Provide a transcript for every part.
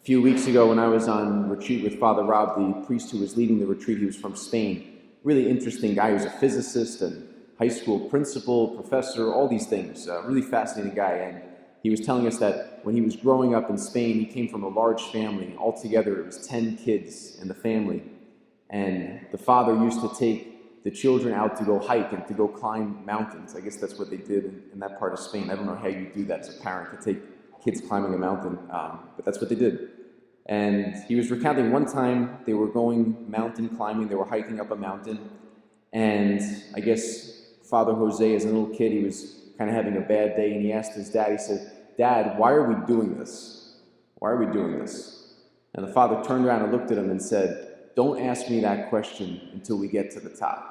few weeks ago when I was on retreat with Father Rob, the priest who was leading the retreat. He was from Spain. Really interesting guy. He was a physicist and high school principal, professor, all these things. Really fascinating guy. And he was telling us that when he was growing up in Spain, he came from a large family. Altogether, it was 10 kids in the family. And the father used to take the children out to go hike and to go climb mountains. I guess that's what they did in that part of Spain. I don't know how you do that as a parent, to take kids climbing a mountain, but that's what they did. And he was recounting one time they were going mountain climbing, they were hiking up a mountain, and I guess Father Jose, as a little kid, he was kind of having a bad day, and he asked his dad, he said, "Dad, why are we doing this? Why are we doing this?" And the father turned around and looked at him and said, "Don't ask me that question until we get to the top."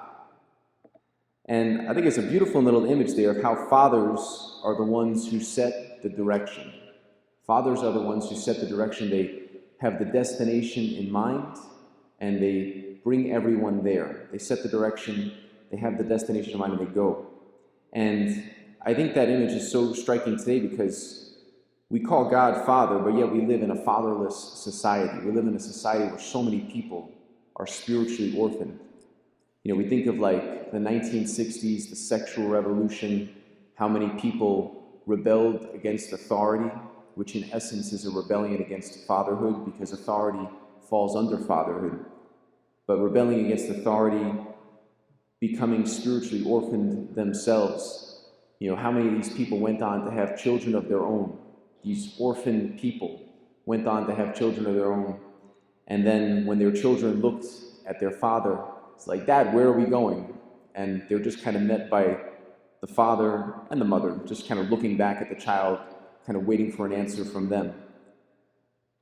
And I think it's a beautiful little image there of how fathers are the ones who set the direction. Fathers are the ones who set the direction. They have the destination in mind, and they bring everyone there. They set the direction, they have the destination in mind, and they go. And I think that image is so striking today because we call God Father, but yet we live in a fatherless society. We live in a society where so many people are spiritually orphaned. You know, we think of like the 1960s, the sexual revolution, how many people rebelled against authority, which in essence is a rebellion against fatherhood, because authority falls under fatherhood. But rebelling against authority, becoming spiritually orphaned themselves. You know, how many of these people went on to have children of their own? These orphaned people went on to have children of their own. And then when their children looked at their father, it's like, "Dad, where are we going?" And they're just kind of met by the father and the mother, just kind of looking back at the child, kind of waiting for an answer from them.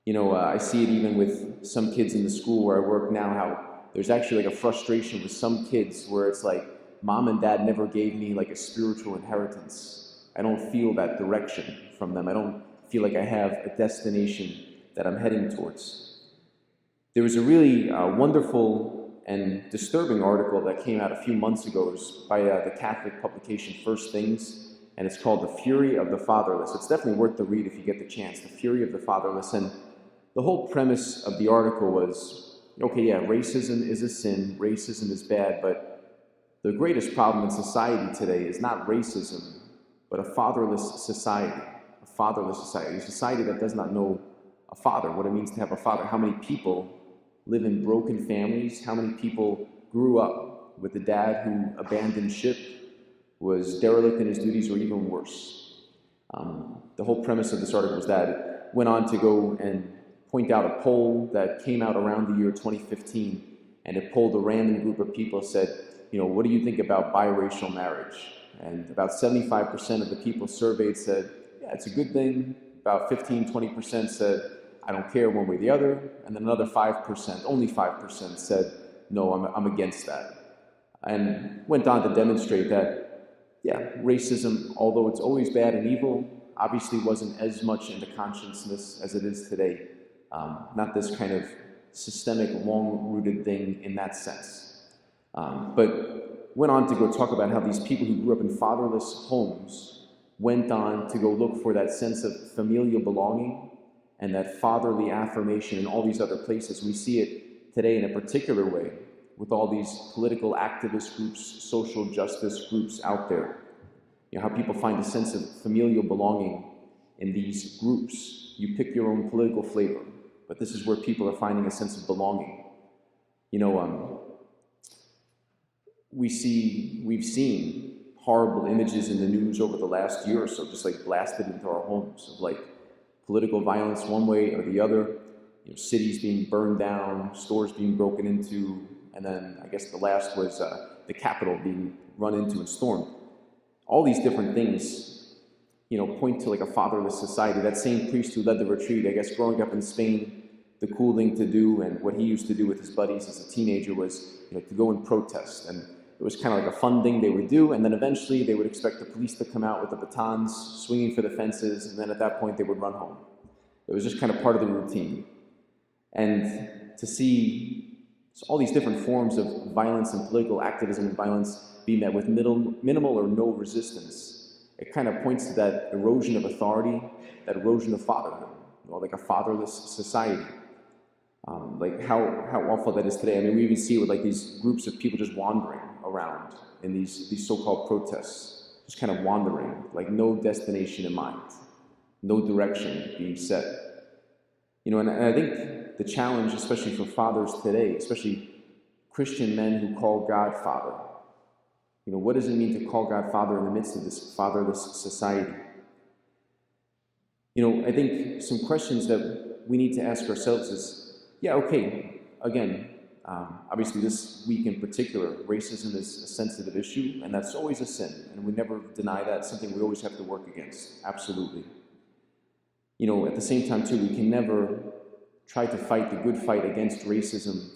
You know, I see it even with some kids in the school where I work now, how there's actually like a frustration with some kids where it's like, "Mom and Dad never gave me like a spiritual inheritance. I don't feel that direction from them. I don't feel like I have a destination that I'm heading towards." There was a really wonderful and disturbing article that came out a few months ago. It was by the Catholic publication First Things, and it's called "The Fury of the Fatherless." It's definitely worth the read if you get the chance, "The Fury of the Fatherless." And the whole premise of the article was, okay, yeah, racism is a sin, racism is bad, but the greatest problem in society today is not racism, but a fatherless society. A fatherless society, a society that does not know a father, what it means to have a father. How many people live in broken families? How many people grew up with a dad who abandoned ship, was derelict in his duties, or even worse? The whole premise of this article was that it went on to go and point out a poll that came out around the year 2015, and it polled a random group of people, said, you know, what do you think about biracial marriage? And about 75% of the people surveyed said, yeah, it's a good thing. About 15-20% said, I don't care one way or the other. And then another 5%, only 5%, said, no, I'm against that. And went on to demonstrate that, yeah, racism, although it's always bad and evil, obviously wasn't as much in the consciousness as it is today. Not this kind of systemic, long-rooted thing in that sense. But went on to go talk about how these people who grew up in fatherless homes went on to go look for that sense of familial belonging and that fatherly affirmation in all these other places. We see it today in a particular way with all these political activist groups, social justice groups out there. You know, how people find a sense of familial belonging in these groups. You pick your own political flavor, but this is where people are finding a sense of belonging. You know, we've seen horrible images in the news over the last year or so, just like blasted into our homes, of like political violence one way or the other, you know, cities being burned down, stores being broken into, and then I guess the last was the Capitol being run into and stormed. All these different things, you know, point to like a fatherless society. That same priest who led the retreat, I guess growing up in Spain, the cool thing to do and what he used to do with his buddies as a teenager was, you know, to go and protest. And it was kind of like a fun thing they would do, and then eventually they would expect the police to come out with the batons, swinging for the fences, and then at that point they would run home. It was just kind of part of the routine. And to see all these different forms of violence and political activism and violence be met with minimal or no resistance, it kind of points to that erosion of authority, that erosion of fatherhood. like a fatherless society. Like how awful that is today. I mean, we even see it with like these groups of people just wandering around in these so-called protests, just kind of wandering, like no destination in mind, no direction being set. And I think the challenge, especially for fathers today, especially Christian men who call God Father, what does it mean to call God Father in the midst of this fatherless society? I think some questions that we need to ask ourselves is, again, obviously this week in particular, racism is a sensitive issue, and that's always a sin, and we never deny that. It's something we always have to work against, absolutely. At the same time, too, we can never try to fight the good fight against racism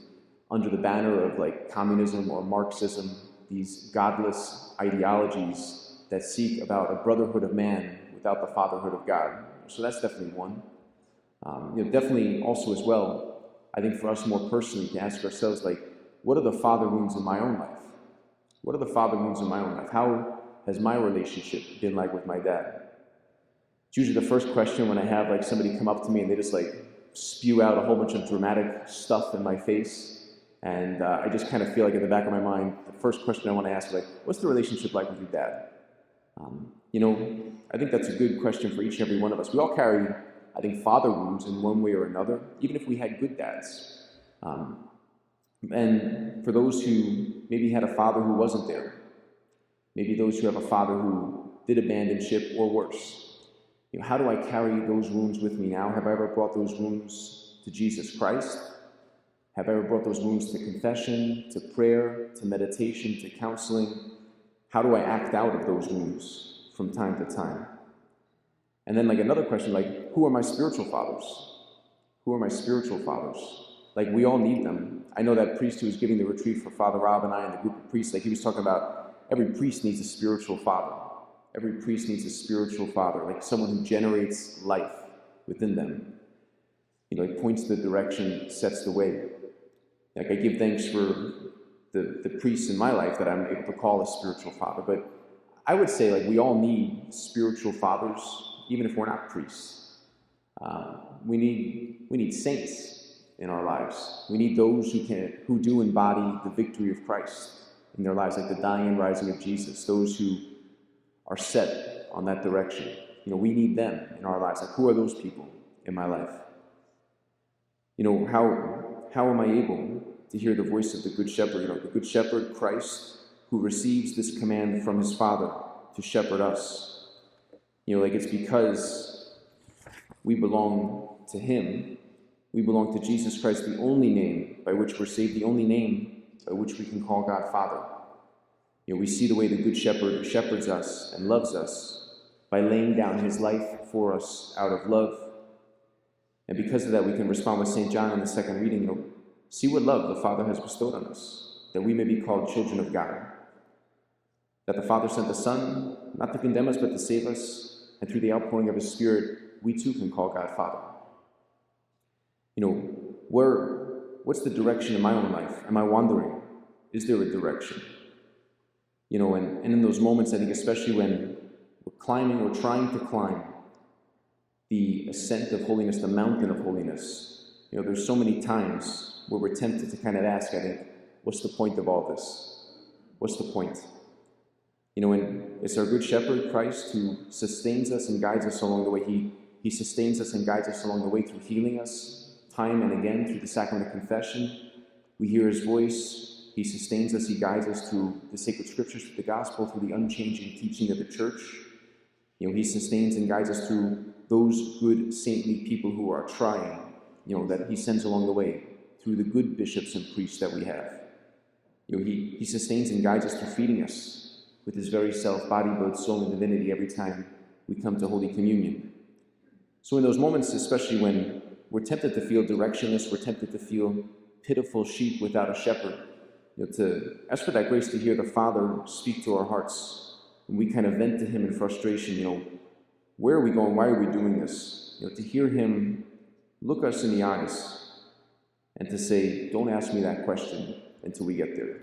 under the banner of like communism or Marxism, these godless ideologies that seek about a brotherhood of man without the fatherhood of God. So that's definitely one. Definitely also as well, I think for us more personally to ask ourselves, like, what are the father wounds in my own life? What are the father wounds in my own life? How has my relationship been like with my dad? It's usually the first question when I have like somebody come up to me and they just like spew out a whole bunch of dramatic stuff in my face. And I just kind of feel like in the back of my mind, the first question I want to ask is like, what's the relationship like with your dad? I think that's a good question for each and every one of us. We all carry, I think, father wounds in one way or another, even if we had good dads. And for those who maybe had a father who wasn't there, maybe those who have a father who did abandon ship or worse, how do I carry those wounds with me now? Have I ever brought those wounds to Jesus Christ? Have I ever brought those wounds to confession, to prayer, to meditation, to counseling? How do I act out of those wounds from time to time? And then like another question, like, who are my spiritual fathers? Who are my spiritual fathers? Like, we all need them. I know that priest who was giving the retreat for Father Rob and I and the group of priests, like he was talking about every priest needs a spiritual father. Every priest needs a spiritual father, like someone who generates life within them. Like points the direction, sets the way. Like I give thanks for the priests in my life that I'm able to call a spiritual father. But I would say like we all need spiritual fathers, even if we're not priests. We need saints in our lives. We need those who do embody the victory of Christ in their lives, like the dying and rising of Jesus, those who are set on that direction. We need them in our lives. Like, who are those people in my life? How am I able to hear the voice of the Good Shepherd? The Good Shepherd, Christ, who receives this command from his Father to shepherd us. Like it's because we belong to him. We belong to Jesus Christ, the only name by which we're saved, the only name by which we can call God Father. We see the way the Good Shepherd shepherds us and loves us by laying down his life for us out of love. And because of that, we can respond with St. John in the second reading, see what love the Father has bestowed on us, that we may be called children of God. That the Father sent the Son, not to condemn us, but to save us, and through the outpouring of his Spirit, we too can call God Father. What's the direction in my own life? Am I wandering? Is there a direction? And in those moments, I think especially when we're climbing or trying to climb the ascent of holiness, the mountain of holiness, there's so many times where we're tempted to kind of ask, I think, what's the point of all this? What's the point? And it's our Good Shepherd, Christ, who sustains us and guides us along the way. He sustains us and guides us along the way through healing us time and again through the sacrament of confession. We hear his voice. He sustains us, he guides us through the sacred scriptures, through the gospel, through the unchanging teaching of the church. He sustains and guides us through those good saintly people who are trying, that he sends along the way, through the good bishops and priests that we have. He sustains and guides us through feeding us with his very self, body, blood, soul, and divinity every time we come to Holy Communion. So in those moments, especially when we're tempted to feel directionless, we're tempted to feel pitiful sheep without a shepherd, to ask for that grace to hear the Father speak to our hearts. When we kind of vent to him in frustration, where are we going? Why are we doing this? To hear him look us in the eyes and to say, don't ask me that question until we get there.